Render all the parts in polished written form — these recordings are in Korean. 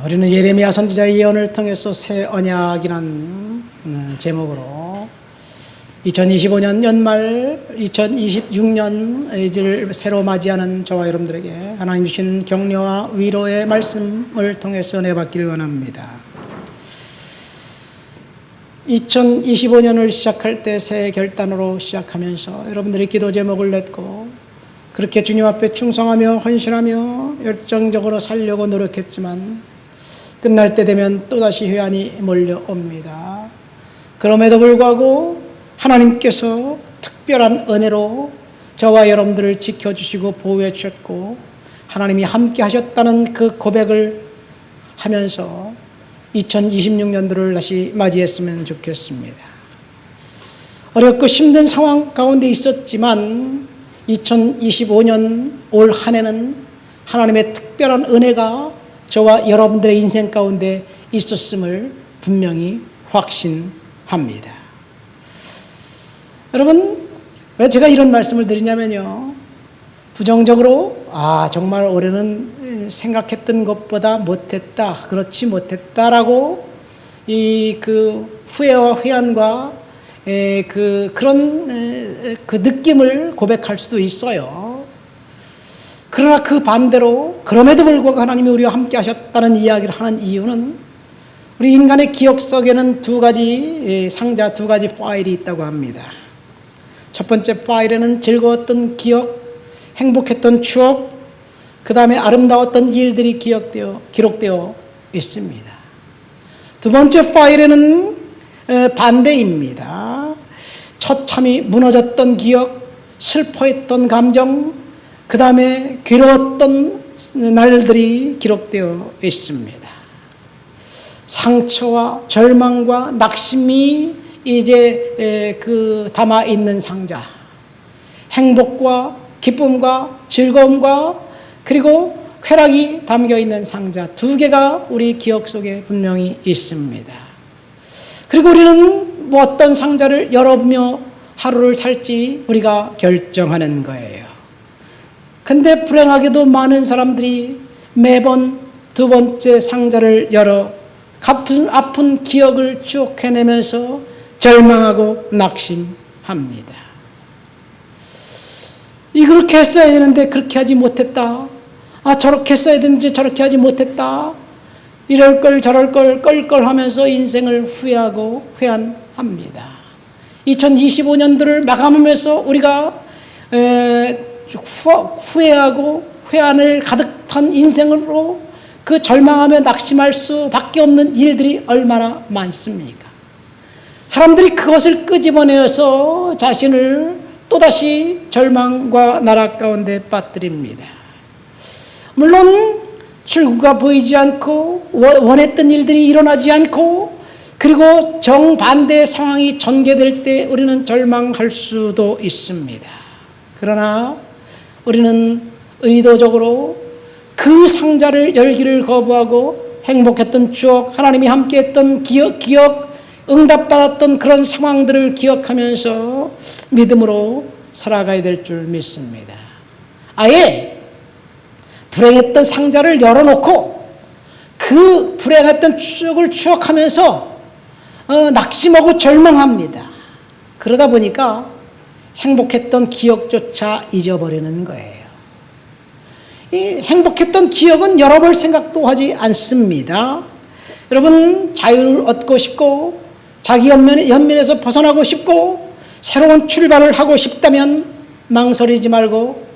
우리는 예레미야 선지자의 예언을 통해서 새 언약이라는 제목으로 2025년 연말 2026년을 새로 맞이하는 저와 여러분들에게 하나님 주신 격려와 위로의 말씀을 통해서 내받기를 원합니다. 2025년을 시작할 때 새 결단으로 시작하면서 여러분들이 기도 제목을 냈고 그렇게 주님 앞에 충성하며 헌신하며 열정적으로 살려고 노력했지만 끝날 때 되면 또다시 회한이 몰려옵니다. 그럼에도 불구하고 하나님께서 특별한 은혜로 저와 여러분들을 지켜주시고 보호해 주셨고 하나님이 함께 하셨다는 그 고백을 하면서 2026년도를 다시 맞이했으면 좋겠습니다. 어렵고 힘든 상황 가운데 있었지만 2025년 올 한 해는 하나님의 특별한 은혜가 저와 여러분들의 인생 가운데 있었음을 분명히 확신합니다. 여러분, 왜 제가 이런 말씀을 드리냐면요, 부정적으로 정말 올해는 생각했던 것보다 못했다, 그렇지 못했다라고 그 후회와 회한과 그런 느낌을 고백할 수도 있어요. 그러나 그 반대로 그럼에도 불구하고 하나님이 우리와 함께 하셨다는 이야기를 하는 이유는 우리 인간의 기억 속에는 두 가지 상자, 두 가지 파일이 있다고 합니다. 첫 번째 파일에는 즐거웠던 기억, 행복했던 추억, 그 다음에 아름다웠던 일들이 기록되어 있습니다. 두 번째 파일에는 반대입니다. 처참히 무너졌던 기억, 슬퍼했던 감정, 그 다음에 괴로웠던 날들이 기록되어 있습니다. 상처와 절망과 낙심이 이제 담아 있는 상자, 행복과 기쁨과 즐거움과 그리고 쾌락이 담겨 있는 상자 두 개가 우리 기억 속에 분명히 있습니다. 그리고 우리는 어떤 상자를 열어보며 하루를 살지 우리가 결정하는 거예요. 근데 불행하게도 많은 사람들이 매번 두 번째 상자를 열어 아픈 기억을 추억해내면서 절망하고 낙심합니다. 그렇게 했어야 되는데 그렇게 하지 못했다. 저렇게 했어야 되는데 저렇게 하지 못했다. 이럴 걸 저럴 걸 껄껄 하면서 인생을 후회하고 회한합니다. 2025년도를 마감하면서 우리가 후회하고 회한을 가득 탄 인생으로 그 절망하며 낙심할 수밖에 없는 일들이 얼마나 많습니까? 사람들이 그것을 끄집어내어서 자신을 또다시 절망과 나락 가운데 빠뜨립니다. 물론 출구가 보이지 않고 원했던 일들이 일어나지 않고 그리고 정반대의 상황이 전개될 때 우리는 절망할 수도 있습니다. 그러나 우리는 의도적으로 그 상자를 열기를 거부하고 행복했던 추억, 하나님이 함께했던 기억, 응답받았던 그런 상황들을 기억하면서 믿음으로 살아가야 될 줄 믿습니다. 아예 불행했던 상자를 열어놓고 그 불행했던 추억을 추억하면서 낙심하고 절망합니다. 그러다 보니까 행복했던 기억조차 잊어버리는 거예요. 이 행복했던 기억은 열어볼 생각도 하지 않습니다. 여러분, 자유를 얻고 싶고 자기 연민에서 벗어나고 싶고 새로운 출발을 하고 싶다면 망설이지 말고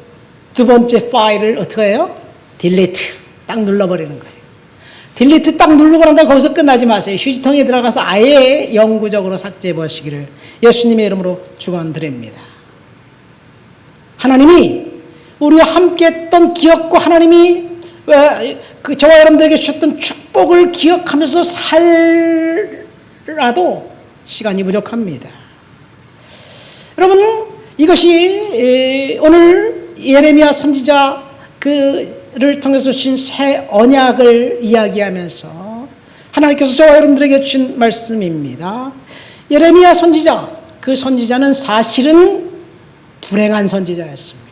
두 번째 파일을 어떻게 해요? 딜리트 딱 눌러버리는 거예요. 딜리트 딱 누르고 난 다음에 거기서 끝나지 마세요. 휴지통에 들어가서 아예 영구적으로 삭제해 보시기를 예수님의 이름으로 축원드립니다. 하나님이 우리와 함께했던 기억과 하나님이 저와 여러분들에게 주셨던 축복을 기억하면서 살라도 시간이 부족합니다. 여러분, 이것이 오늘 예레미야 선지자 그를 통해서 주신 새 언약을 이야기하면서 하나님께서 저와 여러분들에게 주신 말씀입니다. 예레미야 선지자, 그 선지자는 사실은 불행한 선지자였습니다.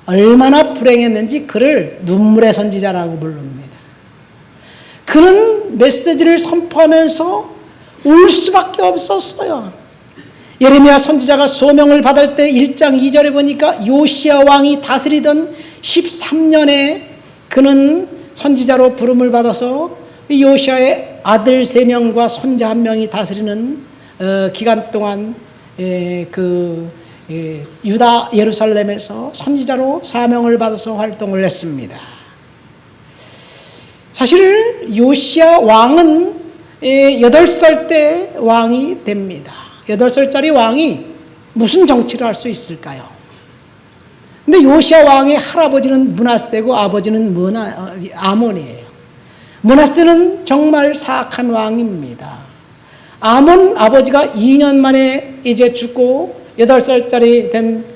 얼마나 불행했는지 그를 눈물의 선지자라고 부릅니다. 그는 메시지를 선포하면서 울 수밖에 없었어요. 예레미야 선지자가 소명을 받을 때 1장 2절에 보니까 요시야 왕이 다스리던 13년에 그는 선지자로 부름을 받아서 요시야의 아들 3명과 손자 1명이 다스리는 기간 동안 유다 예루살렘에서 선지자로 사명을 받아서 활동을 했습니다. 사실 요시야 왕은 8살 때 왕이 됩니다. 8살짜리 왕이 무슨 정치를 할 수 있을까요? 근데 요시야 왕의 할아버지는 므낫세고 아버지는 아몬이에요. 므낫세는 정말 사악한 왕입니다. 아몬 아버지가 2년 만에 이제 죽고 8살짜리 된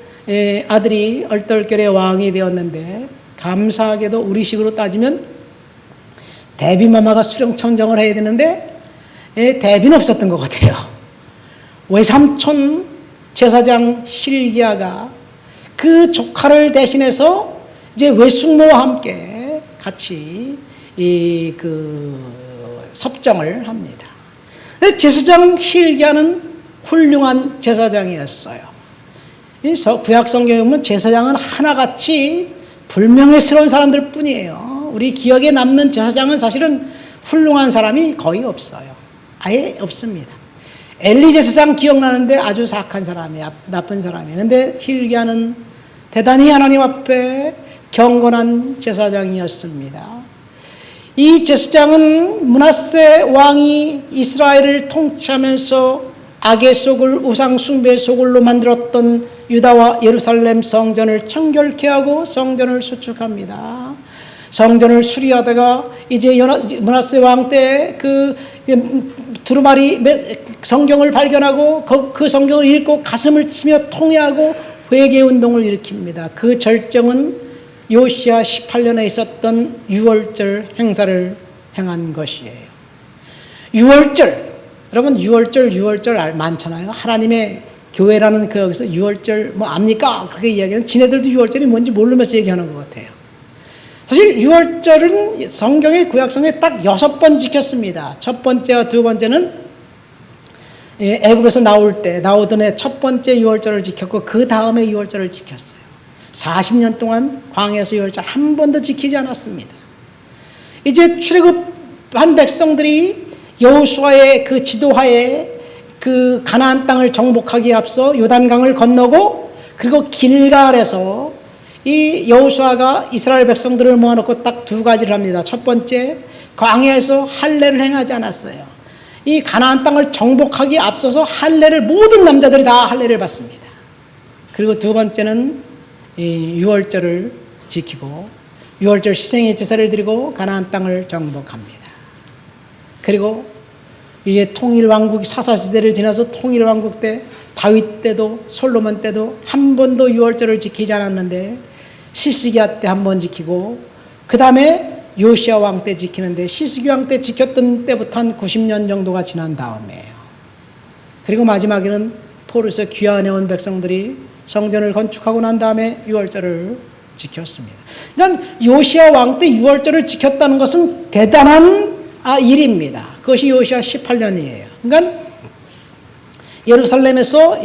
아들이 얼떨결에 왕이 되었는데, 감사하게도 우리식으로 따지면 대비마마가 수령청정을 해야 되는데 대비는 없었던 것 같아요. 외삼촌 제사장 실기야가 그 조카를 대신해서 이제 외숙모와 함께 같이 섭정을 합니다. 제사장 실기야는 훌륭한 제사장이었어요. 구약 성경에 보면 제사장은 하나같이 불명예스러운 사람들 뿐이에요. 우리 기억에 남는 제사장은 사실은 훌륭한 사람이 거의 없어요. 아예 없습니다. 엘리 제사장 기억나는데 아주 사악한 사람이에요. 나쁜 사람이에요. 그런데 hil기야는 대단히 하나님 앞에 경건한 제사장이었습니다. 이 제사장은 므낫세 왕이 이스라엘을 통치하면서 악의 소굴, 우상 숭배 소굴로 만들었던 유다와 예루살렘 성전을 청결케 하고 성전을 수축합니다. 성전을 수리하다가 이제 므낫세 왕 때 두루마리 성경을 발견하고 그 성경을 읽고 가슴을 치며 통회하고 회개 운동을 일으킵니다. 그 절정은 요시야 18년에 있었던 유월절 행사를 행한 것이에요. 유월절, 여러분 유월절 많잖아요. 하나님의 교회라는 여기서 유월절 뭐 압니까? 그렇게 이야기하는, 지네들도 유월절이 뭔지 모르면서 얘기하는 것 같아요. 사실 유월절은 성경의 구약성에 딱 6번 지켰습니다. 첫 번째와 두 번째는 애굽에서 나오던 해 첫 번째 유월절을 지켰고 그 다음에 유월절을 지켰어요. 40년 동안 광야에서 유월절 한 번도 지키지 않았습니다. 이제 출애굽한 백성들이 여호수아의 그 지도하에 그 가나안 땅을 정복하기에 앞서 요단강을 건너고, 그리고 길갈에서 이 여호수아가 이스라엘 백성들을 모아놓고 딱 2가지를 합니다. 첫 번째, 광야에서 할례를 행하지 않았어요. 이 가나안 땅을 정복하기에 앞서서 할례를, 모든 남자들이 다 할례를 받습니다. 그리고 두 번째는 이 유월절을 지키고 유월절 희생의 제사를 드리고 가나안 땅을 정복합니다. 그리고 이제 통일왕국이 사사시대를 지나서 통일왕국 때 다윗 때도 솔로몬 때도 한 번도 유월절을 지키지 않았는데 시스기야 때 한 번 지키고 그 다음에 요시야 왕 때 지키는데, 시스기 왕 때 지켰던 때부터 한 90년 정도가 지난 다음이에요. 그리고 마지막에는 포로에서 귀환해온 백성들이 성전을 건축하고 난 다음에 유월절을 지켰습니다. 그러니까 요시야 왕 때 유월절을 지켰다는 것은 대단한 일입니다. 그것이 요시야 18년이에요. 그러니까 예루살렘에서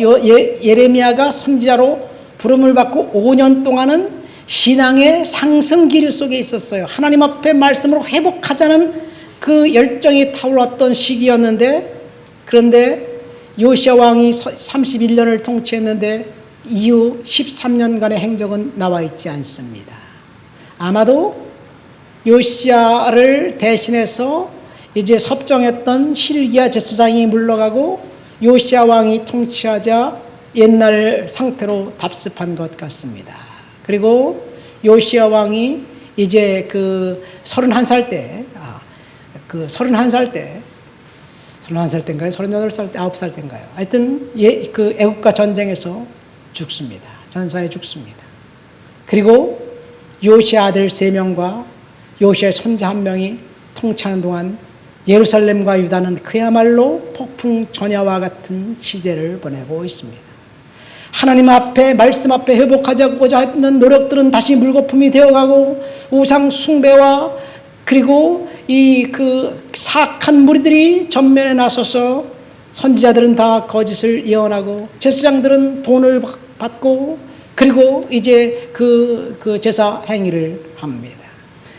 예레미야가 선지자로 부름을 받고 5년 동안은 신앙의 상승 기류 속에 있었어요. 하나님 앞에 말씀으로 회복하자는 그 열정이 타올랐던 시기였는데, 그런데 요시야 왕이 31년을 통치했는데 이후 13년간의 행적은 나와 있지 않습니다. 아마도 요시야를 대신해서 이제 섭정했던 실기야 제사장이 물러가고 요시야 왕이 통치하자 옛날 상태로 답습한 것 같습니다. 그리고 요시야 왕이 이제 31살 때, 31살 때인가요? 38살 때, 9살 때인가요? 하여튼 그 애국가 전쟁에서 죽습니다. 전사에 죽습니다. 그리고 요시야 아들 3명과 요시야의 손자 1명이 통치하는 동안 예루살렘과 유다는 그야말로 폭풍 전야와 같은 시대를 보내고 있습니다. 하나님 앞에, 말씀 앞에 회복하자고자 했던 노력들은 다시 물거품이 되어가고 우상 숭배와 그리고 이 그 사악한 무리들이 전면에 나서서 선지자들은 다 거짓을 예언하고 제사장들은 돈을 받고 그리고 이제 그 제사 행위를 합니다.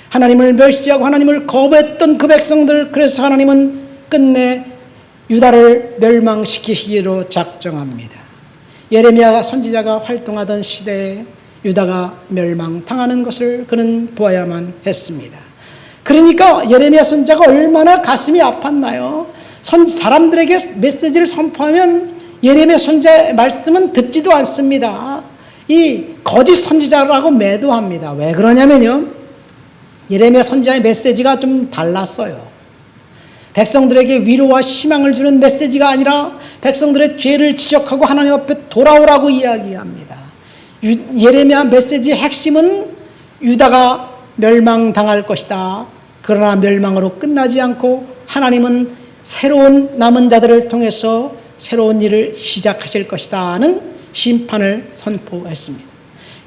하나님을 멸시하고 하나님을 거부했던 그 백성들, 그래서 하나님은 끝내 유다를 멸망시키기로 작정합니다. 예레미야 선지자가 활동하던 시대에 유다가 멸망당하는 것을 그는 보아야만 했습니다. 그러니까 예레미야 선지자가 얼마나 가슴이 아팠나요? 사람들에게 메시지를 선포하면 예레미야 선지자의 말씀은 듣지도 않습니다. 이 거짓 선지자라고 매도합니다. 왜 그러냐면요, 예레미야 선지자의 메시지가 좀 달랐어요. 백성들에게 위로와 희망을 주는 메시지가 아니라 백성들의 죄를 지적하고 하나님 앞에 돌아오라고 이야기합니다. 예레미야 메시지의 핵심은 유다가 멸망당할 것이다. 그러나 멸망으로 끝나지 않고 하나님은 새로운 남은 자들을 통해서 새로운 일을 시작하실 것이다는 심판을 선포했습니다.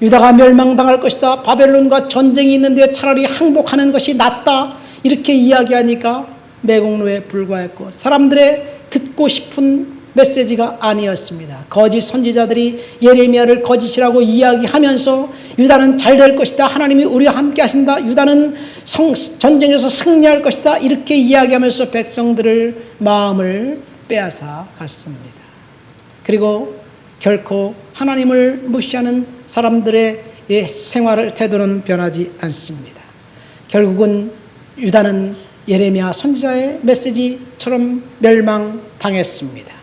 유다가 멸망당할 것이다. 바벨론과 전쟁이 있는데 차라리 항복하는 것이 낫다. 이렇게 이야기하니까 매국노에 불과했고 사람들의 듣고 싶은 메시지가 아니었습니다. 거짓 선지자들이 예레미야를 거짓이라고 이야기하면서 유다는 잘 될 것이다. 하나님이 우리와 함께 하신다. 유다는 전쟁에서 승리할 것이다. 이렇게 이야기하면서 백성들을 마음을 빼앗아 갔습니다. 그리고 결코 하나님을 무시하는 사람들의 생활을 태도는 변하지 않습니다. 결국은 유다는 예레미야 선지자의 메시지처럼 멸망당했습니다.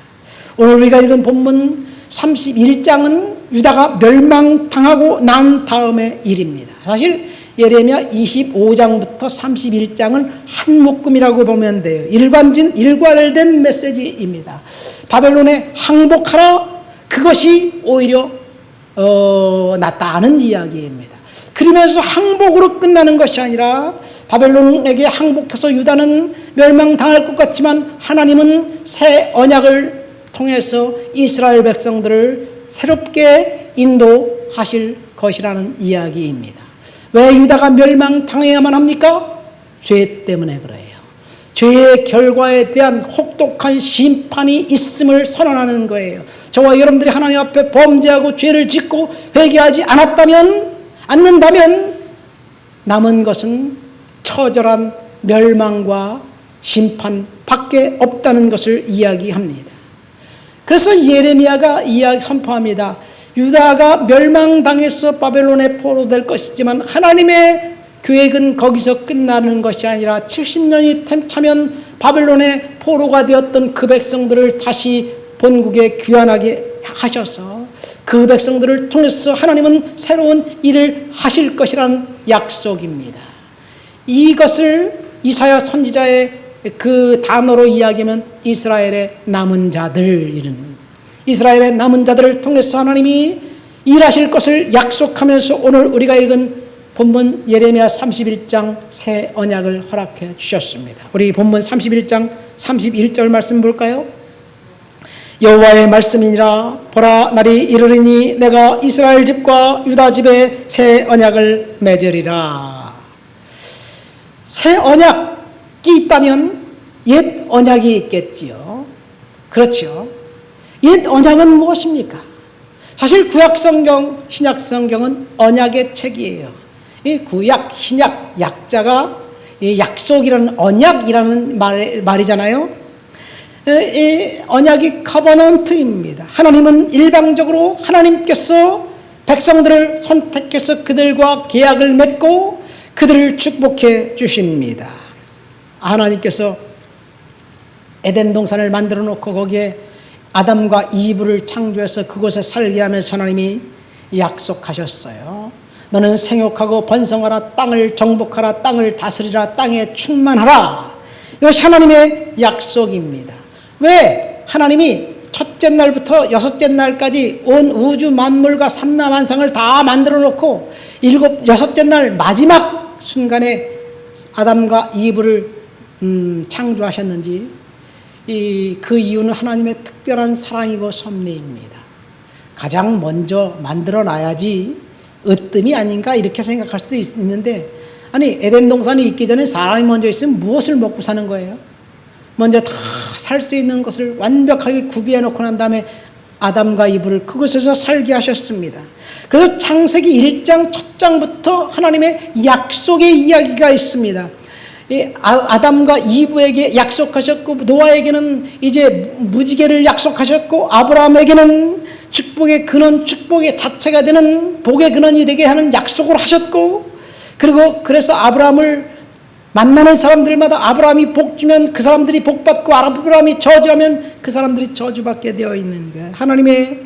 오늘 우리가 읽은 본문 31장은 유다가 멸망당하고 난 다음의 일입니다. 사실 예레미야 25장부터 31장은 한 묶음이라고 보면 돼요. 일괄된 메시지입니다. 바벨론에 항복하라, 그것이 오히려 낫다는 이야기입니다. 그러면서 항복으로 끝나는 것이 아니라 바벨론에게 항복해서 유다는 멸망당할 것 같지만 하나님은 새 언약을 통해서 이스라엘 백성들을 새롭게 인도하실 것이라는 이야기입니다. 왜 유다가 멸망당해야만 합니까? 죄 때문에 그래요. 죄의 결과에 대한 혹독한 심판이 있음을 선언하는 거예요. 저와 여러분들이 하나님 앞에 범죄하고 죄를 짓고 회개하지 않는다면 남은 것은 처절한 멸망과 심판밖에 없다는 것을 이야기합니다. 그래서 예레미야가 선포합니다. 유다가 멸망당해서 바벨론에 포로될 것이지만 하나님의 계획은 거기서 끝나는 것이 아니라 70년이 차면 바벨론의 포로가 되었던 그 백성들을 다시 본국에 귀환하게 하셔서 그 백성들을 통해서 하나님은 새로운 일을 하실 것이라는 약속입니다. 이것을 이사야 선지자의 그 단어로 이야기하면 이스라엘의 남은 자들, 이스라엘의 남은 자들을 통해서 하나님이 일하실 것을 약속하면서 오늘 우리가 읽은 본문 예레미야 31장 새 언약을 허락해 주셨습니다. 우리 본문 31장 31절 말씀 볼까요? 여호와의 말씀이니라. 보라, 날이 이르리니 내가 이스라엘 집과 유다 집에 새 언약을 맺으리라. 새 언약이 있다면 옛 언약이 있겠지요. 그렇죠. 옛 언약은 무엇입니까? 사실 구약 성경, 신약 성경은 언약의 책이에요. 이 구약, 신약, 약자가 약속이라는 언약이라는 말이잖아요. 이 언약이 커버넌트입니다. 하나님은 일방적으로 하나님께서 백성들을 선택해서 그들과 계약을 맺고 그들을 축복해 주십니다. 하나님께서 에덴 동산을 만들어 놓고 거기에 아담과 이브를 창조해서 그곳에 살게 하면서 하나님이 약속하셨어요. 너는 생육하고 번성하라, 땅을 정복하라, 땅을 다스리라, 땅에 충만하라. 이것이 하나님의 약속입니다. 왜 하나님이 첫째 날부터 여섯째 날까지 온 우주 만물과 삼라만상을 다 만들어 놓고 여섯째 날 마지막 순간에 아담과 이브를 창조하셨는지, 그 이유는 하나님의 특별한 사랑이고 섭리입니다. 가장 먼저 만들어 놔야지 으뜸이 아닌가 이렇게 생각할 수도 있는데 아니 에덴 동산이 있기 전에 사람이 먼저 있으면 무엇을 먹고 사는 거예요? 먼저 다 살 수 있는 것을 완벽하게 구비해 놓고 난 다음에 아담과 이브를 그곳에서 살게 하셨습니다. 그래서 창세기 1장 첫 장부터 하나님의 약속의 이야기가 있습니다. 아담과 이브에게 약속하셨고, 노아에게는 이제 무지개를 약속하셨고, 아브라함에게는 축복의 근원, 축복의 자체가 되는 복의 근원이 되게 하는 약속을 하셨고, 그리고 그래서 아브라함을 만나는 사람들마다 아브라함이 복 주면 그 사람들이 복 받고, 아브라함이 저주하면 그 사람들이 저주받게 되어 있는 거예요. 하나님의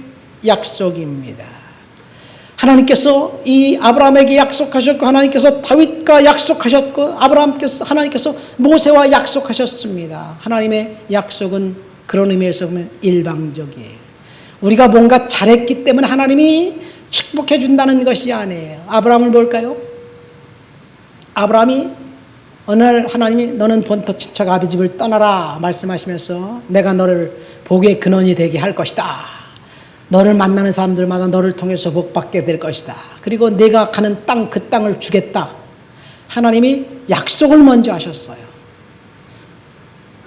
약속입니다. 하나님께서 이 아브라함에게 약속하셨고, 하나님께서 다윗과 약속하셨고, 하나님께서 모세와 약속하셨습니다. 하나님의 약속은 그런 의미에서 보면 일방적이에요. 우리가 뭔가 잘했기 때문에 하나님이 축복해 준다는 것이 아니에요. 아브라함을 볼까요? 아브라함이 어느 날 하나님이 너는 본토 친척 아비 집을 떠나라 말씀하시면서 내가 너를 복의 근원이 되게 할 것이다. 너를 만나는 사람들마다 너를 통해서 복받게 될 것이다. 그리고 내가 가는 땅, 그 땅을 주겠다. 하나님이 약속을 먼저 하셨어요.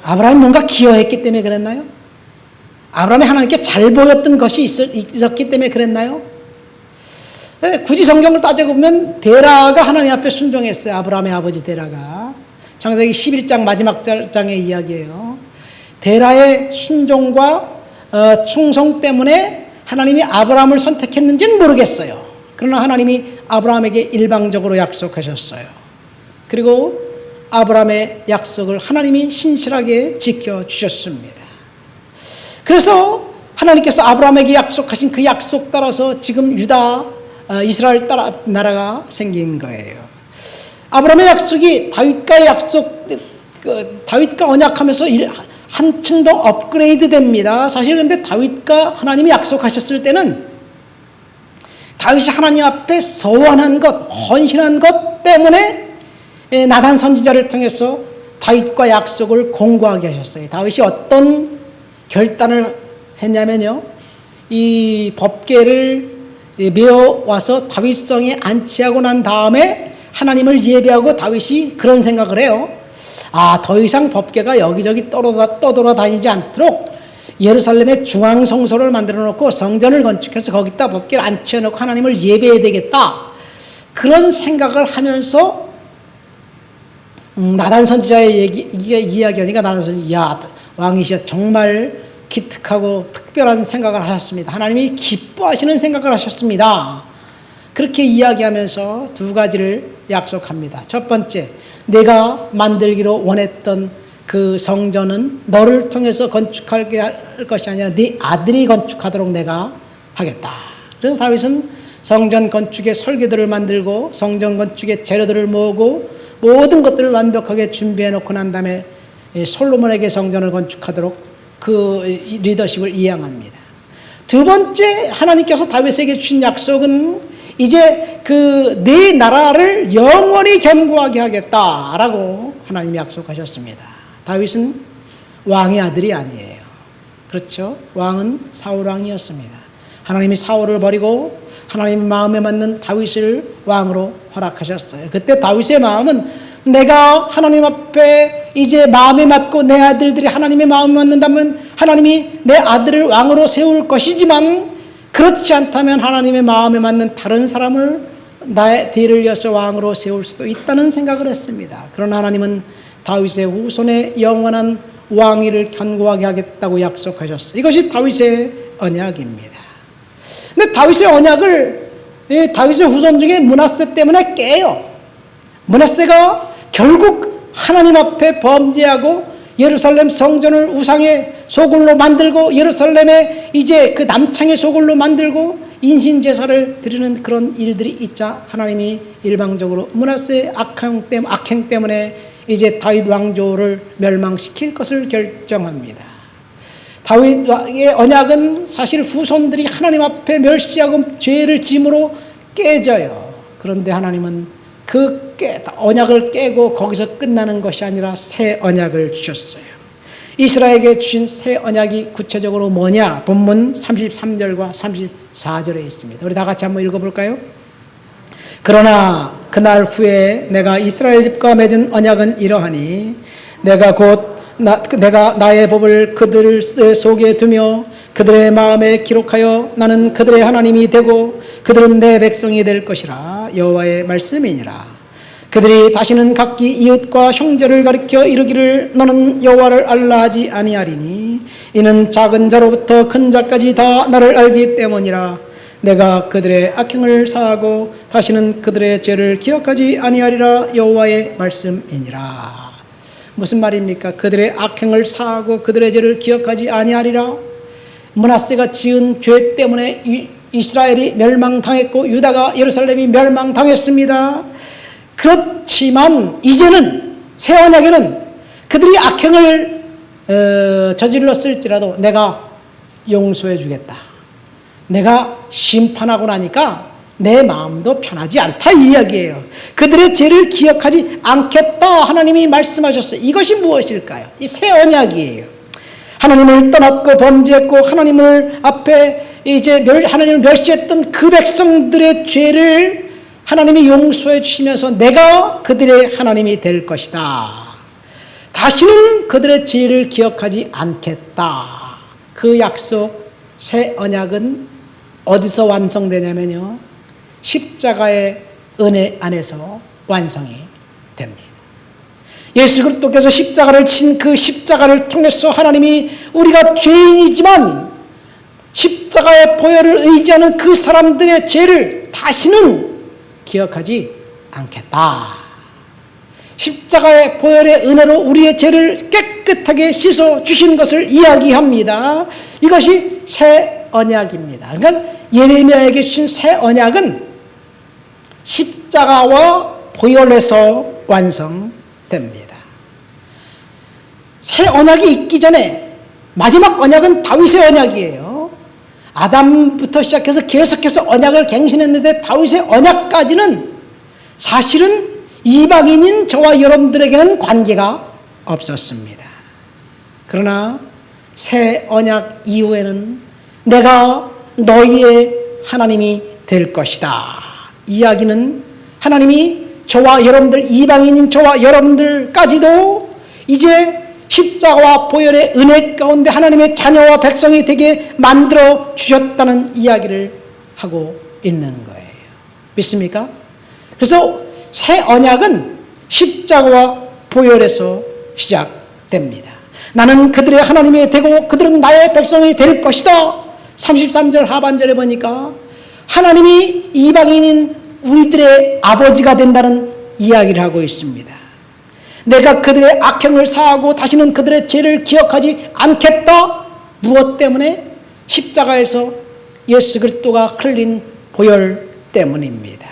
아브라함이 뭔가 기여했기 때문에 그랬나요? 아브라함이 하나님께 잘 보였던 것이 있었기 때문에 그랬나요? 굳이 성경을 따져보면 데라가 하나님 앞에 순종했어요. 아브라함의 아버지 데라가. 창세기 11장 마지막 장의 이야기예요. 데라의 순종과 충성 때문에 하나님이 아브라함을 선택했는지는 모르겠어요. 그러나 하나님이 아브라함에게 일방적으로 약속하셨어요. 그리고 아브라함의 약속을 하나님이 신실하게 지켜주셨습니다. 그래서 하나님께서 아브라함에게 약속하신 그 약속 따라서 지금 이스라엘 나라가 생긴 거예요. 아브라함의 약속이 다윗과의 약속, 다윗과 언약하면서 한층 더 업그레이드 됩니다. 사실 근데 다윗과 하나님이 약속하셨을 때는 다윗이 하나님 앞에 서원한 것, 헌신한 것 때문에 나단 선지자를 통해서 다윗과 약속을 공고하게 하셨어요. 다윗이 어떤 결단을 했냐면요, 이 법궤를 메어와서 다윗성에 안치하고 난 다음에 하나님을 예배하고 다윗이 그런 생각을 해요. 더 이상 법궤가 여기저기 떠돌아다니지 않도록 예루살렘의 중앙성소를 만들어 놓고 성전을 건축해서 거기다 법궤를 안치해 놓고 하나님을 예배해야 되겠다. 그런 생각을 하면서 나단 선지자의 이야기하니까 나단 선지자, 왕이시여 정말 기특하고 특별한 생각을 하셨습니다. 하나님이 기뻐하시는 생각을 하셨습니다. 그렇게 이야기하면서 두 가지를 약속합니다. 첫 번째, 내가 만들기로 원했던 그 성전은 너를 통해서 건축하게 할 것이 아니라 네 아들이 건축하도록 내가 하겠다. 그래서 다윗은 성전 건축의 설계도를 만들고 성전 건축의 재료들을 모으고 모든 것들을 완벽하게 준비해 놓고 난 다음에 솔로몬에게 성전을 건축하도록 그 리더십을 이양합니다. 두 번째, 하나님께서 다윗에게 주신 약속은 이제 그 네 나라를 영원히 견고하게 하겠다라고 하나님이 약속하셨습니다. 다윗은 왕의 아들이 아니에요. 그렇죠? 왕은 사울 왕이었습니다. 하나님이 사울을 버리고 하나님 마음에 맞는 다윗을 왕으로 허락하셨어요. 그때 다윗의 마음은 내가 하나님 앞에 이제 마음에 맞고 내 아들들이 하나님의 마음에 맞는다면 하나님이 내 아들을 왕으로 세울 것이지만, 그렇지 않다면 하나님의 마음에 맞는 다른 사람을 나의 뒤를 이어서 왕으로 세울 수도 있다는 생각을 했습니다. 그러나 하나님은 다윗의 후손의 영원한 왕위를 견고하게 하겠다고 약속하셨어요. 이것이 다윗의 언약입니다. 근데 다윗의 언약을 다윗의 후손 중에 므낫세 때문에 깨요. 므낫세가 결국 하나님 앞에 범죄하고 예루살렘 성전을 우상의 소굴로 만들고 예루살렘에 이제 그 남창의 소굴로 만들고 인신제사를 드리는 그런 일들이 있자 하나님이 일방적으로 므낫세의 악행 때문에 이제 다윗 왕조를 멸망시킬 것을 결정합니다. 다윗의 언약은 사실 후손들이 하나님 앞에 멸시하고 죄를 짐으로 깨져요. 그런데 하나님은 그 언약을 깨고 거기서 끝나는 것이 아니라 새 언약을 주셨어요. 이스라엘에게 주신 새 언약이 구체적으로 뭐냐? 본문 33절과 34절에 있습니다. 우리 다 같이 한번 읽어볼까요? 그러나 그날 후에 내가 이스라엘 집과 맺은 언약은 이러하니 내가 나의 법을 그들 속에 두며 그들의 마음에 기록하여 나는 그들의 하나님이 되고 그들은 내 백성이 될 것이라. 여호와의 말씀이니라. 그들이 다시는 각기 이웃과 형제를 가리켜 이르기를 너는 여호와를 알라 하지 아니하리니 이는 작은 자로부터 큰 자까지 다 나를 알기 때문이라. 내가 그들의 악행을 사하고 다시는 그들의 죄를 기억하지 아니하리라. 여호와의 말씀이니라. 무슨 말입니까? 그들의 악행을 사하고 그들의 죄를 기억하지 아니하리라. 므낫세가 지은 죄 때문에 이스라엘이 멸망당했고 유다가 예루살렘이 멸망당했습니다. 그렇지만 이제는 새 언약에는 그들이 악행을 저질렀을지라도 내가 용서해 주겠다. 내가 심판하고 나니까 내 마음도 편하지 않다 이 이야기예요. 그들의 죄를 기억하지 않겠다 하나님이 말씀하셨어요. 이것이 무엇일까요? 이 새 언약이에요. 하나님을 떠났고 범죄했고 하나님을 앞에 이제 하나님을 멸시했던 그 백성들의 죄를 하나님이 용서해 주시면서 내가 그들의 하나님이 될 것이다. 다시는 그들의 죄를 기억하지 않겠다. 그 약속 새 언약은 어디서 완성되냐면요, 십자가의 은혜 안에서 완성이 됩니다. 예수 그리스도께서 십자가를 친 그 십자가를 통해서 하나님이 우리가 죄인이지만 십자가의 보혈을 의지하는 그 사람들의 죄를 다시는 기억하지 않겠다. 십자가의 보혈의 은혜로 우리의 죄를 깨끗하게 씻어 주신 것을 이야기합니다. 이것이 새 언약입니다. 그러니까 예레미야에게 주신 새 언약은 십자가와 보혈에서 완성됩니다. 새 언약이 있기 전에 마지막 언약은 다윗의 언약이에요. 아담부터 시작해서 계속해서 언약을 갱신했는데 다윗의 언약까지는 사실은 이방인인 저와 여러분들에게는 관계가 없었습니다. 그러나 새 언약 이후에는 내가 너희의 하나님이 될 것이다. 이야기는 하나님이 저와 여러분들, 이방인인 저와 여러분들까지도 이제 십자가와 보혈의 은혜 가운데 하나님의 자녀와 백성이 되게 만들어 주셨다는 이야기를 하고 있는 거예요. 믿습니까? 그래서 새 언약은 십자가와 보혈에서 시작됩니다. 나는 그들의 하나님이 되고 그들은 나의 백성이 될 것이다. 33절 하반절에 보니까 하나님이 이방인인 우리들의 아버지가 된다는 이야기를 하고 있습니다. 내가 그들의 악행을 사하고 다시는 그들의 죄를 기억하지 않겠다. 무엇 때문에? 십자가에서 예수 그리스도가 흘린 보혈 때문입니다.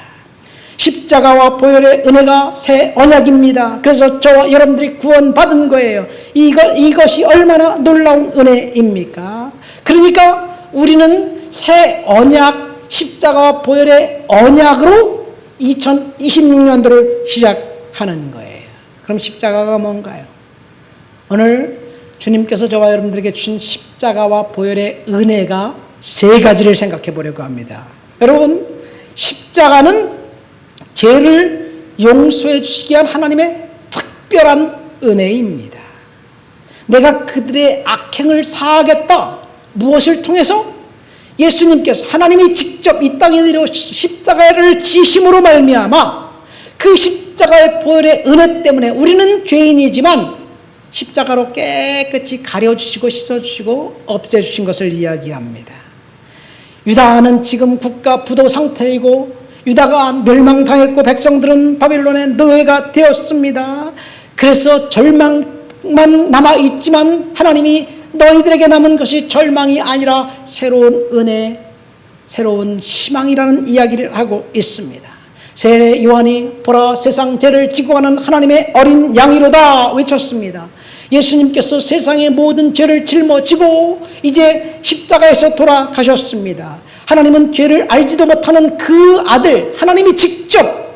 십자가와 보혈의 은혜가 새 언약입니다. 그래서 저와 여러분들이 구원받은 거예요. 이것이 얼마나 놀라운 은혜입니까? 그러니까 우리는 새 언약, 십자가와 보혈의 언약으로 2026년도를 시작하는 거예요. 그럼 십자가가 뭔가요? 오늘 주님께서 저와 여러분들에게 주신 십자가와 보혈의 은혜가 세 가지를 생각해 보려고 합니다. 여러분, 십자가는 죄를 용서해 주시기 위한 하나님의 특별한 은혜입니다. 내가 그들의 악행을 사하겠다. 무엇을 통해서? 예수님께서 하나님이 직접 이 땅에 내려 십자가를 지심으로 말미암아 그 십자가의 보혈의 은혜 때문에 우리는 죄인이지만 십자가로 깨끗이 가려주시고 씻어주시고 없애주신 것을 이야기합니다. 유다는 지금 국가 부도 상태이고 유다가 멸망당했고 백성들은 바빌론의 노예가 되었습니다. 그래서 절망만 남아있지만 하나님이 너희들에게 남은 것이 절망이 아니라 새로운 은혜, 새로운 희망이라는 이야기를 하고 있습니다. 세례 요한이 보라 세상 죄를 지고 가는 하나님의 어린 양이로다 외쳤습니다. 예수님께서 세상의 모든 죄를 짊어지고 이제 십자가에서 돌아가셨습니다. 하나님은 죄를 알지도 못하는 그 아들, 하나님이 직접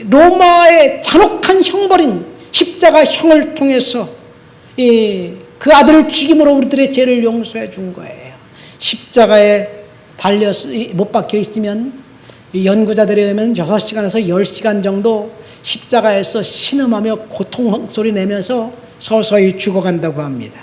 로마의 잔혹한 형벌인 십자가 형을 통해서 그 아들을 죽임으로 우리들의 죄를 용서해 준 거예요. 십자가에 달려서 못 박혀 있으면 이 연구자들에 의하면 6시간에서 10시간 정도 십자가에서 신음하며 고통 소리 내면서 서서히 죽어간다고 합니다.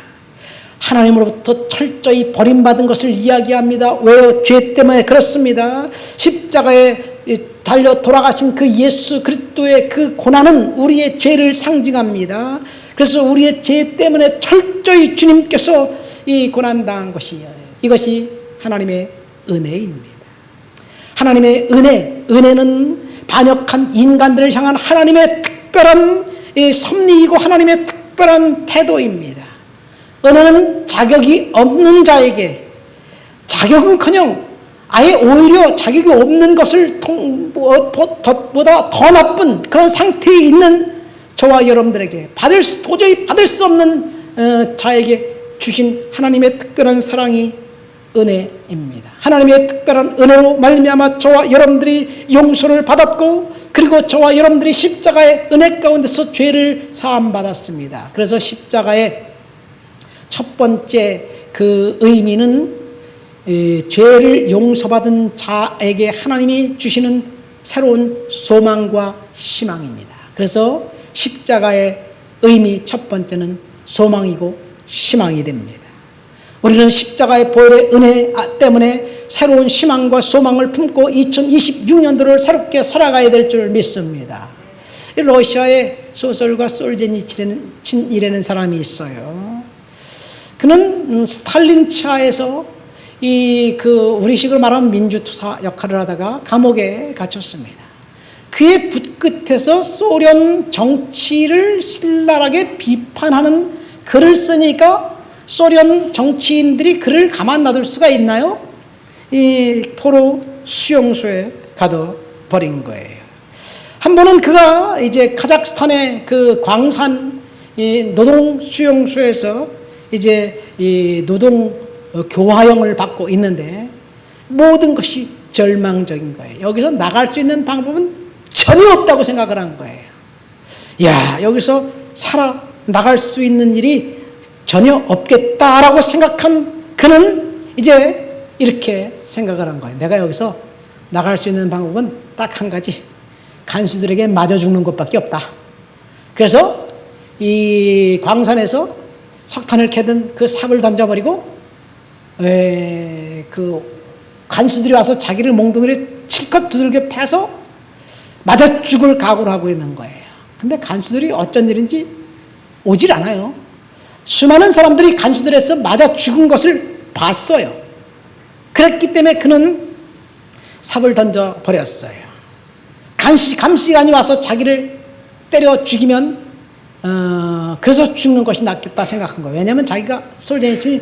하나님으로부터 철저히 버림받은 것을 이야기합니다. 왜요? 죄 때문에 그렇습니다. 십자가에 달려 돌아가신 그 예수 그리스도의 그 고난은 우리의 죄를 상징합니다. 그래서 우리의 죄 때문에 철저히 주님께서 이 고난당한 것이에요. 이것이 하나님의 은혜입니다. 하나님의 은혜는 반역한 인간들을 향한 하나님의 특별한 섭리이고 하나님의 특별한 태도입니다. 은혜는 자격이 없는 자에게, 자격은커녕 아예 오히려 자격이 없는 것을 보다 더 나쁜 그런 상태에 있는 저와 여러분들에게 도저히 받을 수 없는 자에게 주신 하나님의 특별한 사랑이 은혜입니다. 하나님의 특별한 은혜로 말미암아 저와 여러분들이 용서를 받았고, 그리고 저와 여러분들이 십자가의 은혜 가운데서 죄를 사함받았습니다. 그래서 십자가의 첫 번째 그 의미는 죄를 용서받은 자에게 하나님이 주시는 새로운 소망과 희망입니다. 그래서 십자가의 의미 첫 번째는 소망이고 희망이 됩니다. 우리는 십자가의 보혈의 은혜 때문에 새로운 희망과 소망을 품고 2026년도를 새롭게 살아가야 될 줄 믿습니다. 러시아의 소설가 솔제니친이라는 사람이 있어요. 그는 스탈린 치하에서 우리식으로 말하면 민주투사 역할을 하다가 감옥에 갇혔습니다. 그의 붓끝에서 소련 정치를 신랄하게 비판하는 글을 쓰니까 소련 정치인들이 그를 가만 놔둘 수가 있나요? 이 포로 수용소에 가둬버린 거예요. 한 번은 그가 이제 카자흐스탄의 그 광산 노동 수용소에서 이제 이 노동 교화형을 받고 있는데 모든 것이 절망적인 거예요. 여기서 나갈 수 있는 방법은 전혀 없다고 생각을 한 거예요. 야, 여기서 나갈 수 있는 일이 전혀 없겠다라고 생각한 그는 이제 이렇게 생각을 한 거예요. 내가 여기서 나갈 수 있는 방법은 딱 한 가지, 간수들에게 맞아 죽는 것밖에 없다. 그래서 이 광산에서 석탄을 캐던 그 삽을 던져버리고 그 간수들이 와서 자기를 몽둥이를 실컷 두들겨 패서 맞아 죽을 각오를 하고 있는 거예요. 근데 간수들이 어쩐 일인지 오질 않아요. 수많은 사람들이 간수들에서 맞아 죽은 것을 봤어요. 그랬기 때문에 그는 삽을 던져 버렸어요. 감시관이 와서 자기를 때려 죽이면 그래서 죽는 것이 낫겠다 생각한 거예요. 왜냐하면 자기가 솔제니친이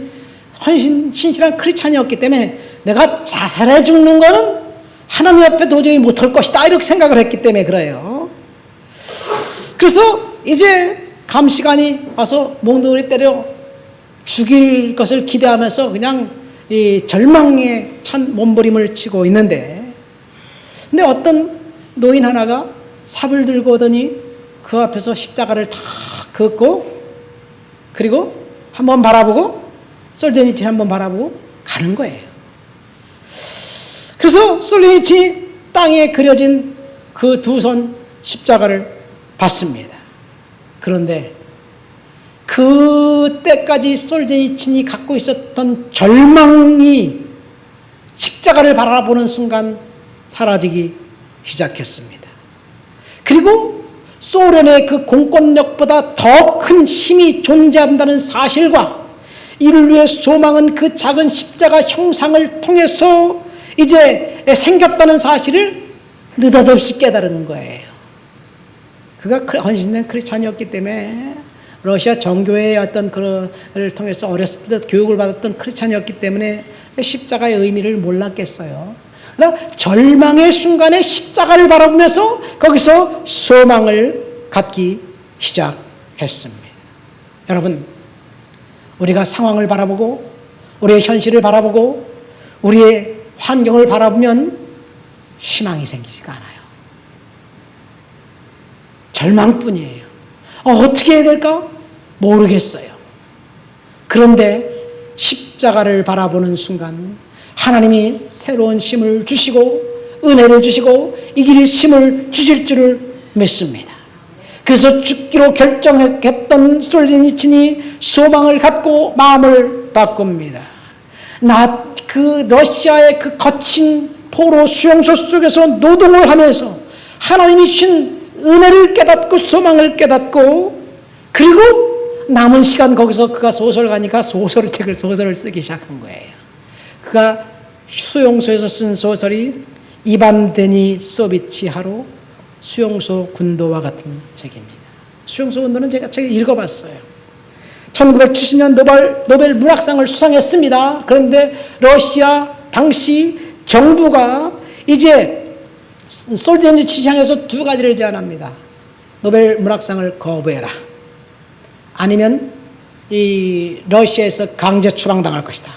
신실한 크리스찬이었기 때문에 내가 자살해 죽는 거는 하나님 앞에 도저히 못할 것이다 이렇게 생각을 했기 때문에 그래요. 그래서 이제 감시관이 와서 몽둥이를 때려 죽일 것을 기대하면서 그냥 이 절망에 찬 몸부림을 치고 있는데, 근데 어떤 노인 하나가 삽을 들고 오더니 그 앞에서 십자가를 다 긋고, 그리고 한번 바라보고 솔제니친 한번 바라보고 가는 거예요. 그래서 솔제니친이 땅에 그려진 그 두 손 십자가를 봤습니다. 그런데 그때까지 솔제니친이 갖고 있었던 절망이 십자가를 바라보는 순간 사라지기 시작했습니다. 그리고 소련의 그 공권력보다 더 큰 힘이 존재한다는 사실과 인류의 소망은 그 작은 십자가 형상을 통해서 이제 생겼다는 사실을 느닷없이 깨달은 거예요. 그가 헌신된 크리스찬이었기 때문에, 러시아 정교회의 어떤 그를 통해서 어렸을 때 교육을 받았던 크리스찬이었기 때문에 십자가의 의미를 몰랐겠어요. 그러나 절망의 순간에 십자가를 바라보면서 거기서 소망을 갖기 시작했습니다. 여러분, 우리가 상황을 바라보고 우리의 현실을 바라보고 우리의 환경을 바라보면 희망이 생기지가 않아요. 절망뿐이에요. 어떻게 해야 될까? 모르겠어요. 그런데 십자가를 바라보는 순간 하나님이 새로운 힘을 주시고 은혜를 주시고 이길 힘을 주실 줄을 믿습니다. 그래서 죽기로 결정했던 솔제니친이 소망을 갖고 마음을 바꿉니다. 그 러시아의 그 거친 포로 수용소 속에서 노동을 하면서 하나님이 주신 은혜를 깨닫고 소망을 깨닫고, 그리고 남은 시간 거기서 그가 소설가니까 소설을 쓰기 시작한 거예요. 그가 수용소에서 쓴 소설이 이반 데니소비치 하루 수용소 군도와 같은 책입니다. 수용소 군도는 제가 책을 읽어봤어요. 1970년 노벨 문학상을 수상했습니다. 그런데 러시아 당시 정부가 이제 솔제니친 향해서 두 가지를 제안합니다. 노벨 문학상을 거부해라. 아니면 이 러시아에서 강제 추방당할 것이다.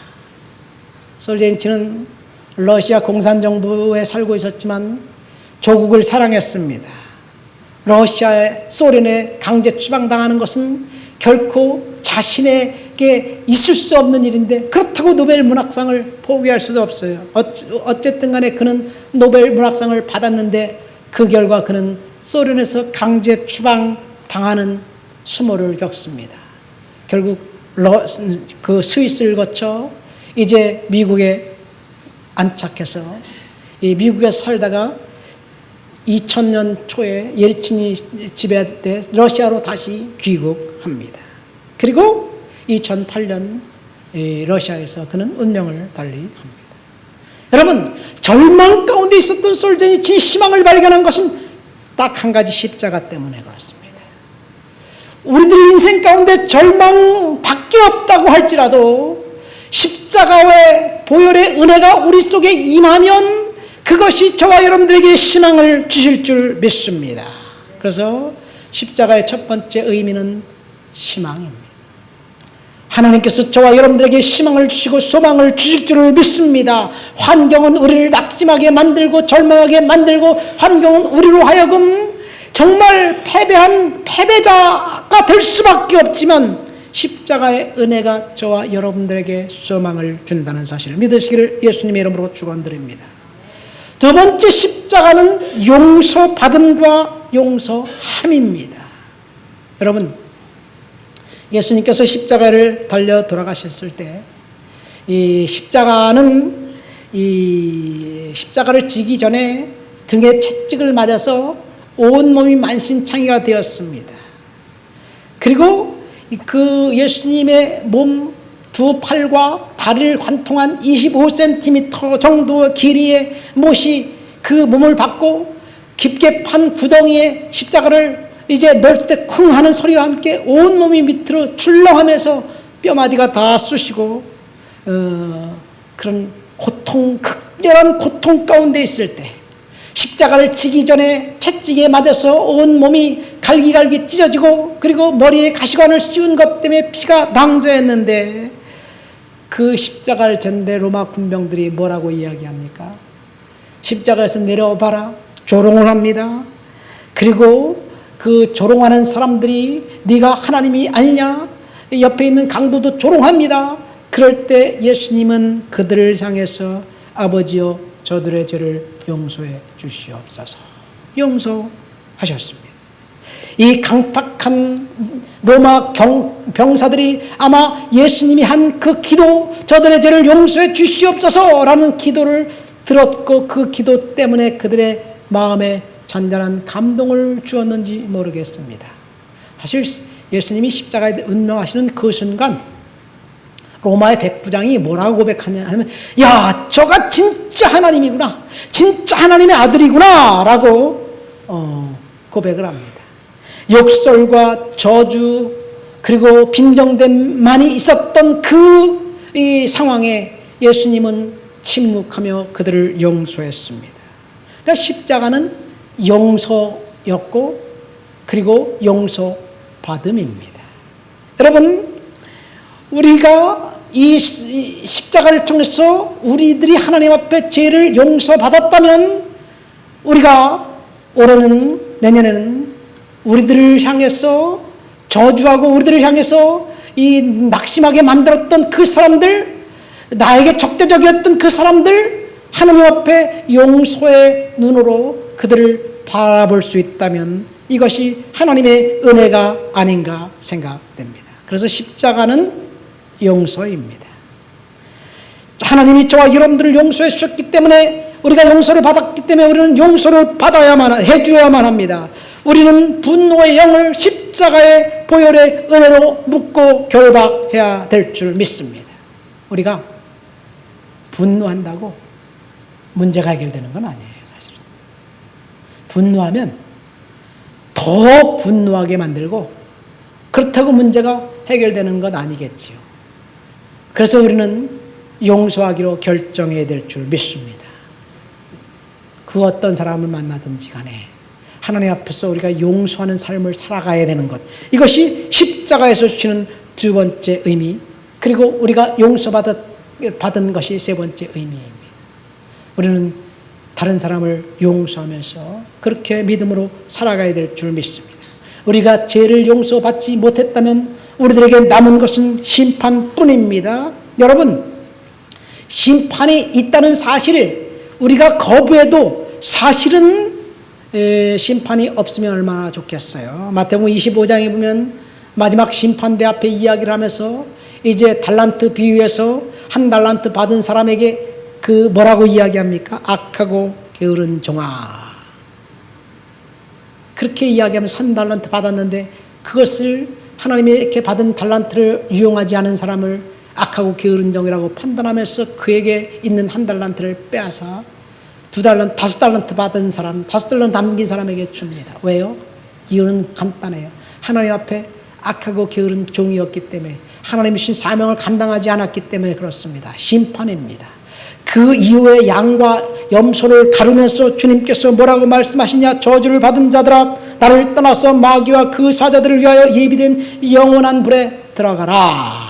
솔제니친은 러시아 공산정부에 살고 있었지만 조국을 사랑했습니다. 소련에 강제 추방당하는 것은 결코 자신에게 있을 수 없는 일인데, 그렇다고 노벨 문학상을 포기할 수도 없어요. 어쨌든 간에 그는 노벨 문학상을 받았는데 그 결과 그는 소련에서 강제 추방당하는 수모를 겪습니다. 결국 그 스위스를 거쳐 이제 미국에 안착해서 이 미국에서 살다가 2000년 초에 예리친이 지배할 때 러시아로 다시 귀국합니다. 그리고 2008년 러시아에서 그는 운명을 달리합니다. 여러분, 절망 가운데 있었던 솔제니친이 희망을 발견한 것은 딱 한 가지, 십자가 때문에 그렇습니다. 우리들 인생 가운데 절망밖에 없다고 할지라도 십자가의 보혈의 은혜가 우리 속에 임하면 그것이 저와 여러분들에게 희망을 주실 줄 믿습니다. 그래서 십자가의 첫 번째 의미는 희망입니다. 하나님께서 저와 여러분들에게 희망을 주시고 소망을 주실 줄을 믿습니다. 환경은 우리를 낙심하게 만들고 절망하게 만들고, 환경은 우리로 하여금 정말 패배한 패배자가 될 수밖에 없지만, 십자가의 은혜가 저와 여러분들에게 소망을 준다는 사실을 믿으시기를 예수님의 이름으로 축원드립니다. 두 번째, 십자가는 용서받음과 용서함입니다. 여러분, 예수님께서 십자가를 달려 돌아가셨을 때 이 십자가를 지기 전에 등에 채찍을 맞아서 온몸이 만신창이가 되었습니다. 그리고 그 예수님의 몸 두 팔과 다리를 관통한 25cm 정도 길이의 못이 그 몸을 받고 깊게 판 구덩이에 십자가를 이제 넣을 때 쿵 하는 소리와 함께 온몸이 밑으로 출렁하면서 뼈마디가 다 쑤시고 그런 극렬한 고통 가운데 있을 때, 십자가를 지기 전에 채찍에 맞아서 온몸이 갈기갈기 찢어지고, 그리고 머리에 가시관을 씌운 것 때문에 피가 낭자했는데, 그 십자가를 졌는데 로마 군병들이 뭐라고 이야기합니까? 십자가에서 내려봐라, 조롱을 합니다. 그리고 그 조롱하는 사람들이 네가 하나님이 아니냐, 옆에 있는 강도도 조롱합니다. 그럴 때 예수님은 그들을 향해서 아버지여 저들의 죄를 용서해 주시옵소서 용서하셨습니다. 이 강팍한 로마 병사들이 아마 예수님이 한 그 기도, 저들의 죄를 용서해 주시옵소서라는 기도를 들었고, 그 기도 때문에 그들의 마음에 잔잔한 감동을 주었는지 모르겠습니다. 사실 예수님이 십자가에 운명하시는 그 순간 로마의 백부장이 뭐라고 고백하냐 하면, 야, 저가 진짜 하나님이구나, 진짜 하나님의 아들이구나 라고 고백을 합니다. 욕설과 저주 그리고 빈정됨만이 있었던 이 상황에 예수님은 침묵하며 그들을 용서했습니다. 그러니까 십자가는 용서였고, 그리고 용서받음입니다. 여러분, 우리가 이 십자가를 통해서 우리들이 하나님 앞에 죄를 용서받았다면, 우리가 올해는, 내년에는 우리들을 향해서 저주하고 우리들을 향해서 이 낙심하게 만들었던 그 사람들, 나에게 적대적이었던 그 사람들, 하나님 앞에 용서의 눈으로 그들을 바라볼 수 있다면 이것이 하나님의 은혜가 아닌가 생각됩니다. 그래서 십자가는 용서입니다. 하나님이 저와 여러분들을 용서해 주셨기 때문에, 우리가 용서를 받았기 때문에 우리는 용서를 받아야만, 해줘야만 합니다. 우리는 분노의 영을 십자가의 보혈의 은혜로 묶고 결박해야 될 줄 믿습니다. 우리가 분노한다고 문제가 해결되는 건 아니에요, 사실은. 분노하면 더 분노하게 만들고, 그렇다고 문제가 해결되는 건 아니겠지요. 그래서 우리는 용서하기로 결정해야 될 줄 믿습니다. 그 어떤 사람을 만나든지 간에 하나님 앞에서 우리가 용서하는 삶을 살아가야 되는 것, 이것이 십자가에서 주시는 두 번째 의미, 그리고 우리가 용서받은 것이 세 번째 의미입니다. 우리는 다른 사람을 용서하면서 그렇게 믿음으로 살아가야 될 줄 믿습니다. 우리가 죄를 용서받지 못했다면 우리들에게 남은 것은 심판뿐입니다. 여러분, 심판이 있다는 사실을 우리가 거부해도 사실은 심판이 없으면 얼마나 좋겠어요. 마태복음 25장에 보면 마지막 심판대 앞에 이야기를 하면서 이제 달란트 비유에서 한 달란트 받은 사람에게 그 뭐라고 이야기합니까? 악하고 게으른 종아. 그렇게 이야기하면서 한 달란트 받았는데 그것을 하나님이 이렇게 받은 달란트를 유용하지 않은 사람을 악하고 게으른 종이라고 판단하면서 그에게 있는 한 달란트를 빼앗아 2달란트, 5달란트 받은 사람, 5달란트 남긴 사람에게 줍니다. 왜요? 이유는 간단해요. 하나님 앞에 악하고 게으른 종이었기 때문에, 하나님이 주신 사명을 감당하지 않았기 때문에 그렇습니다. 심판입니다. 그 이후에 양과 염소를 가르면서 주님께서 뭐라고 말씀하시냐? 저주를 받은 자들아, 나를 떠나서 마귀와 그 사자들을 위하여 예비된 영원한 불에 들어가라.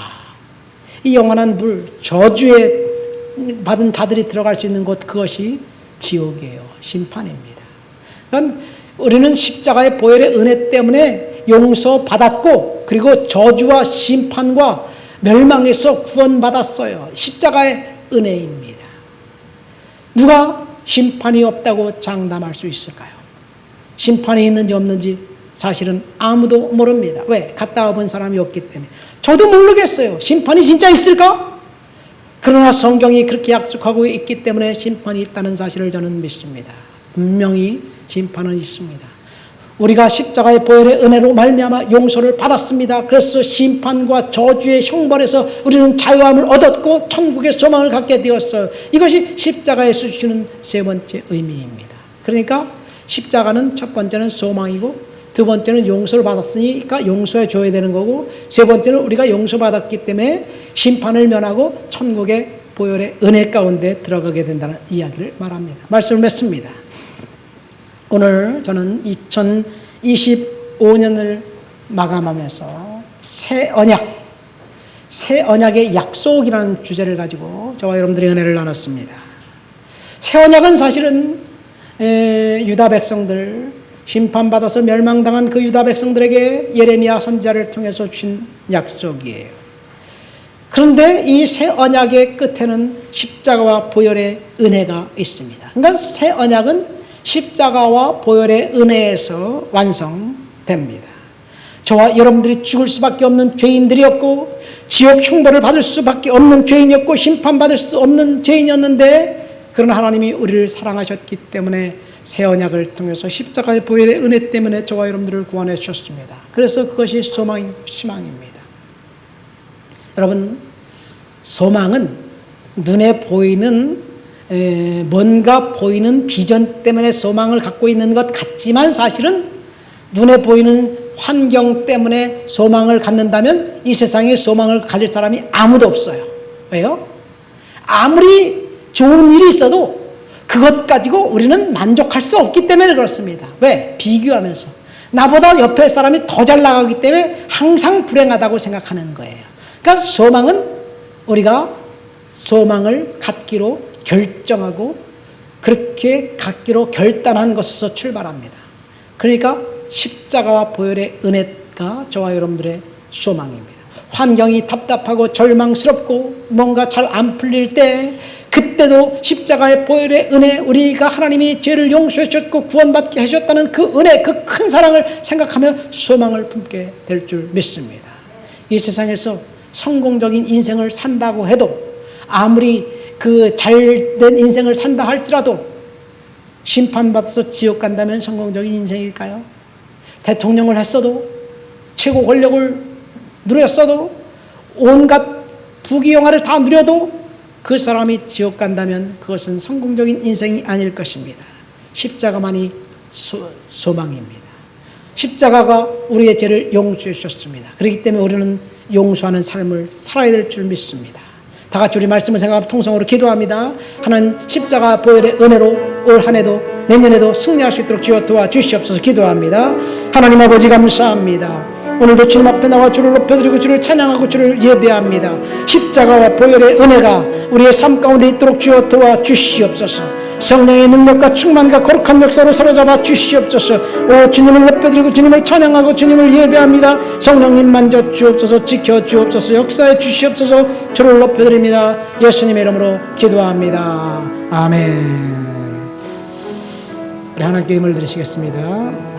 이 영원한 불, 저주에 받은 자들이 들어갈 수 있는 곳, 그것이 지옥이에요. 심판입니다. 그러니까 우리는 십자가의 보혈의 은혜 때문에 용서받았고, 그리고 저주와 심판과 멸망에서 구원받았어요. 십자가의 은혜입니다. 누가 심판이 없다고 장담할 수 있을까요? 심판이 있는지 없는지 사실은 아무도 모릅니다. 왜? 갔다 와본 사람이 없기 때문에. 저도 모르겠어요. 심판이 진짜 있을까? 그러나 성경이 그렇게 약속하고 있기 때문에 심판이 있다는 사실을 저는 믿습니다. 분명히 심판은 있습니다. 우리가 십자가의 보혈의 은혜로 말미암아 용서를 받았습니다. 그래서 심판과 저주의 형벌에서 우리는 자유함을 얻었고 천국의 소망을 갖게 되었어요. 이것이 십자가에서 주시는 세 번째 의미입니다. 그러니까 십자가는 첫 번째는 소망이고, 두 번째는 용서를 받았으니까 용서해 줘야 되는 거고, 세 번째는 우리가 용서받았기 때문에 심판을 면하고 천국의 보혈의 은혜 가운데 들어가게 된다는 이야기를 말합니다. 말씀을 맺습니다. 오늘 저는 2025년을 마감하면서 새 언약의 약속이라는 주제를 가지고 저와 여러분들의 은혜를 나눴습니다. 새 언약은 사실은 유다 백성들, 심판받아서 멸망당한 그 유다 백성들에게 예레미야 선지자를 통해서 주신 약속이에요. 그런데 이 새 언약의 끝에는 십자가와 보혈의 은혜가 있습니다. 그러니까 새 언약은 십자가와 보혈의 은혜에서 완성됩니다. 저와 여러분들이 죽을 수밖에 없는 죄인들이었고, 지옥 형벌을 받을 수밖에 없는 죄인이었고, 심판받을 수 없는 죄인이었는데, 그러나 하나님이 우리를 사랑하셨기 때문에 새 언약을 통해서 십자가의 보혈의 은혜 때문에 저와 여러분들을 구원해 주셨습니다. 그래서 그것이 소망이고 희망입니다. 여러분, 소망은 눈에 보이는 뭔가 보이는 비전 때문에 소망을 갖고 있는 것 같지만, 사실은 눈에 보이는 환경 때문에 소망을 갖는다면 이 세상에 소망을 가질 사람이 아무도 없어요. 왜요? 아무리 좋은 일이 있어도 그것 가지고 우리는 만족할 수 없기 때문에 그렇습니다. 왜? 비교하면서 나보다 옆에 사람이 더 잘 나가기 때문에 항상 불행하다고 생각하는 거예요. 그러니까 소망은 우리가 소망을 갖기로 결정하고 그렇게 갖기로 결단한 것에서 출발합니다. 그러니까 십자가와 보혈의 은혜가 저와 여러분들의 소망입니다. 환경이 답답하고 절망스럽고 뭔가 잘 안 풀릴 때, 그때 그때도 십자가의 보혈의 은혜, 우리가 하나님이 죄를 용서해 주셨고 구원받게 해주셨다는 그 은혜, 그 큰 사랑을 생각하며 소망을 품게 될 줄 믿습니다. 이 세상에서 성공적인 인생을 산다고 해도, 아무리 그 잘된 인생을 산다 할지라도 심판받아서 지옥 간다면 성공적인 인생일까요? 대통령을 했어도, 최고 권력을 누렸어도, 온갖 부귀영화를 다 누려도 그 사람이 지옥 간다면 그것은 성공적인 인생이 아닐 것입니다. 십자가만이 소망입니다. 십자가가 우리의 죄를 용서해 주셨습니다. 그렇기 때문에 우리는 용서하는 삶을 살아야 될 줄 믿습니다. 다 같이 우리 말씀을 생각하고 통성으로 기도합니다. 하나님, 십자가 보혈의 은혜로 올 한 해도 내년에도 승리할 수 있도록 주여 도와주시옵소서. 기도합니다. 하나님 아버지, 감사합니다. 오늘도 주님 앞에 나와 주를 높여드리고 주를 찬양하고 주를 예배합니다. 십자가와 보혈의 은혜가 우리의 삶 가운데 있도록 주여 도와주시옵소서. 성령의 능력과 충만과 거룩한 역사로 사로잡아 주시옵소서. 오, 주님을 높여드리고 주님을 찬양하고 주님을 예배합니다. 성령님 만져 주옵소서. 지켜 주옵소서. 역사해 주시옵소서. 주를 높여드립니다. 예수님의 이름으로 기도합니다. 아멘. 우리 하나님께 힘을 드리시겠습니다.